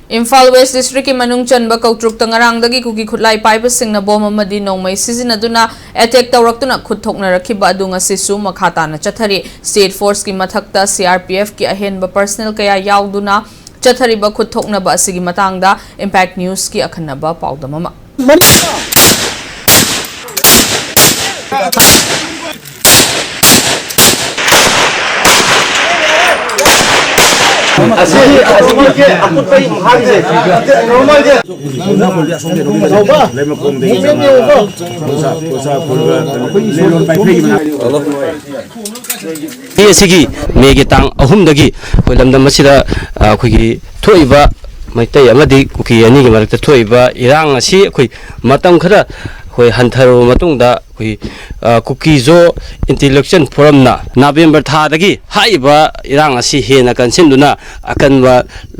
Imphal West District ki manung chanba kautruk tangarangdagi kuki khutlai paiba singna bom amadi nongmai sizinaduna attack tawraktuna khutthokna rakhiba adunga sisu makhata na chathari state force ki mathakta CRPF ki ahenba personnel kaya yauduna chathariba khutthokna ba asigi matangda Impact News ki akhanaba paudamama मेगी तांग अहुमदगी लमदम मसिदा अखोगी थोइबा मैतै अमदि कुकी अनि गे मरकता थोइबा इरांग असि अखोई मतम खरा कोई हंथरो मतुंगदा कोई कुकीजो इंटेलेक्चुअल फोरम ना नवंबर थादगी हाइबा इरांग असि हेना कंसिनदुना अकनबा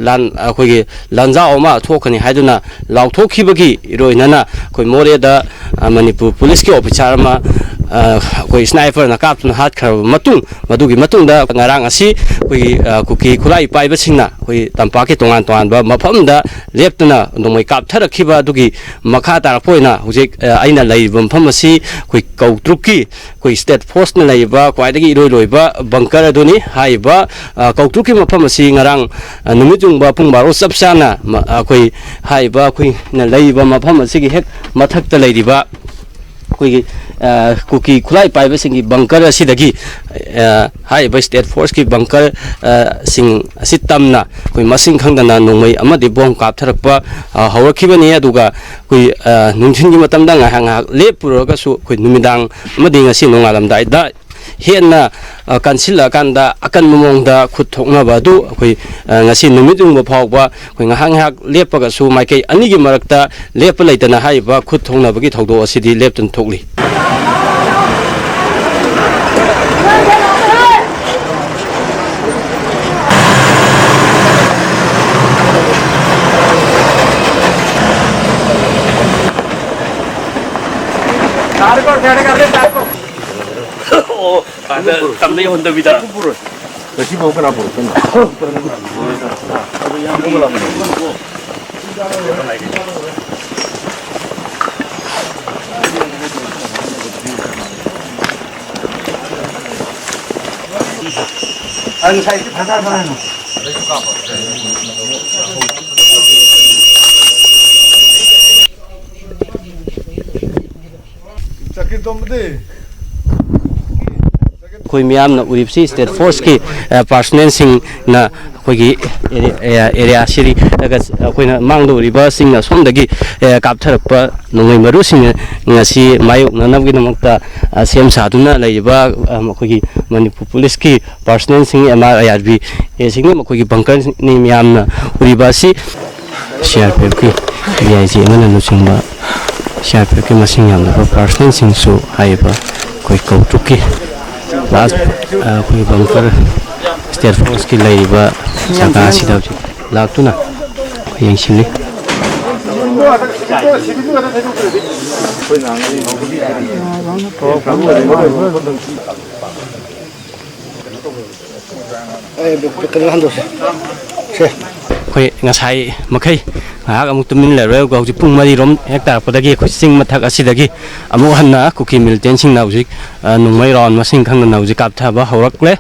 लान अखोगी लांजाओमा थोखनी हाइदुना लाउथोखिबगी इरोइनाना कोई मोरेदा मणिपुर पुलिस के ऑफिसर मा कोई स्नाइपर ना कापना हाथ खरब मतुंग मदुगी मतुंगदा ngarang asi कोई कुकी खुलाई पाइबा सिंगना कोई तंपाके तोंगान तोंगानबा मफमदा लेप्तना नोंमै कापथरखिबा दुगी मखा तारपोइना हुजिक आइना लैबा मफम असि कोई कौट्रुकी कोई स्टेट फोर्स ना लैबा क्वाइदगी इरोइ लोइबा बंकर अदुनी हाइबा कौट्रुकी मफम असि ngarang नुमिजुंगबा पुंग बारो सबसाना कोई हाइबा कोई ना लैबा मफम असि गी हेक मथक्ता लैदिबा कोई कुकी खुलाई पाइबा सिंगी बंकर असिदगी हाइबा स्टेट फोर्स की बंकर सिंग असि तमना कोई मसिंग खंगदना नोंमै अमदि बॉम कापथरकपा हौरखिबनी अदुगा कोई नुंथिनगी मतमदा ngahang lepuroga su कोई नुमिदांग अमदि ngasi नोंगालमदाइदा हेना कंसिला कांदा अकन ममोंगदा खुथोंगबा दु कोई ngasi नुमिदुंग फावबा कोई ngahang लेपगा सु माइके अनिगी मरकता लेप लैतना हाइबा खुथोंगनबगी थौदो असिदि लेपतन थोकली tamne honda bida lagi mau kenapa कोई मियाम ना उरिपसी स्टेट फोर्स की पर्सनल सिंग ना कोई एरिया सिरी कोई ना मांगदो उरिबा सिंग ना सोमदगी कापथरकपा नोंमै मरु सिंग ngasi मायुक ननबगी नमक्ता सेम सादुना लैबा कोई मणिपुर पुलिस की पर्सनल सिंग MRIRB ए सिंग कोई बंकर नि मियाम ना उरिबा सि CRPF की VIG ngana नुसिंबा CRPF की मसिंग यामना पर्सनल सिंग सु हाइबा कोई कौटुकी लास्ट कोई बंकर स्टेट फोर्स की लैबा जगह सिदा लाक्तुना यंसिली कोई ngasai makai ngahak amuk tumin leroi gauji pung mari rom hektar podagi khusing mathak asidagi amu hanna kuki militant sing naujik nungmai ron masing khang naujik kaptha ba horakle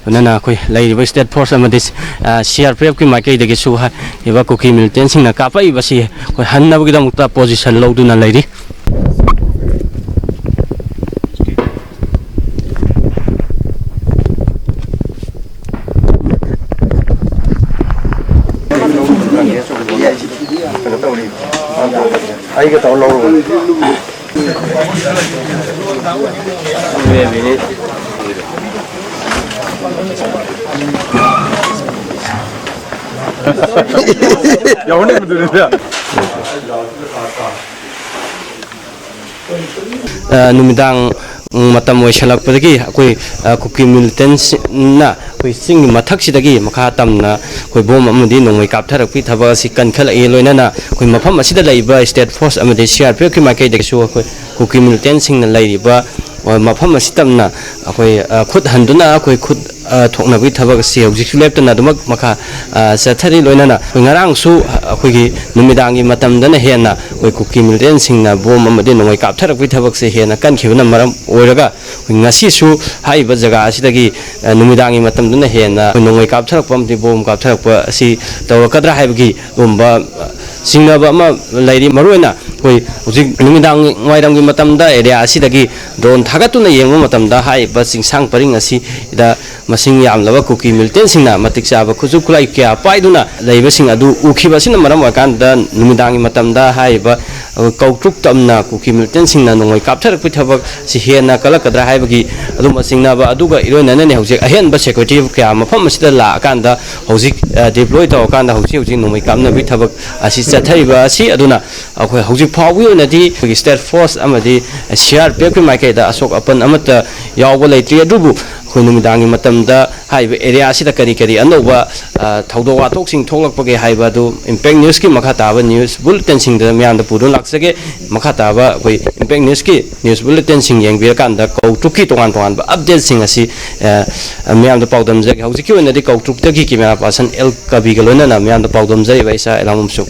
nana koi laiba state force amadi CRPF ki makai dagi su ha eba kuki militant sing na kapai basi koi hanna bagi da mukta position loduna lairi ai cái tàu lâu rồi 영혼이 들으세요. 누미당 matam oi shalak padagi koi kuki militants na koi sing mathak sidagi makha tamna koi bom amadi nongoi kaptharak pi thaba si kan khala e loina na koi mafam asida laiba state force amadi CRPF ki makai de su koi kuki militants sing na laiba mafam asitamna koi khud handuna koi khud थोकनबी थबक से हौजिक लेप्तना दमक मखा चथरी लोइनाना ngarangsu akhoi numidangi matamdana hena oi kuki militant singna bom amade nongoi kaptharak pi thabak se hena kan khibna maram oiraga ngasi su haiba jaga asidagi numidangi matamdana hena nongoi kaptharak pam ti bom kaptharak pa asi tawrakadra haibagi bomba singnaba ama lairi maruina oi hojik numidang ngairamgi matamda area asidagi drone thagatuna yengma matamda haiba singsang paring asi da masing yamlaba kuki militant singna matik chaba khuju khulai kya paiduna laibasing adu ukhibasin maram wakanda numidangi matamda haiba kautruk tamna kuki militant singna nongoi kaptharak pi thabak si hena kalakadra haibagi adu masingna ba aduga iroina ne hojik ahen ba security kya mafam asida la akanda hojik deploy taw akanda hojik nongoi kapna bi thabak asi chathaiba asi aduna akhoi hojik phawi onadi state force amadi CRPF ki maikai da asok apan amata yawba leitri adubu khoi numidangi matamda haiba area asida kari kari anoba thaudo watok sing tholakpage haiba du impact news ki makha taba news bulletin sing da myanda purun laksage makha taba khoi impact news ki news bulletin sing yengbir kanda kautuki tongan tongan ba update sing asi myanda pawdam jagi hauji ki onadi kautuk tagi ki mera person el kabi galona na myanda pawdam jai baisa elamum suk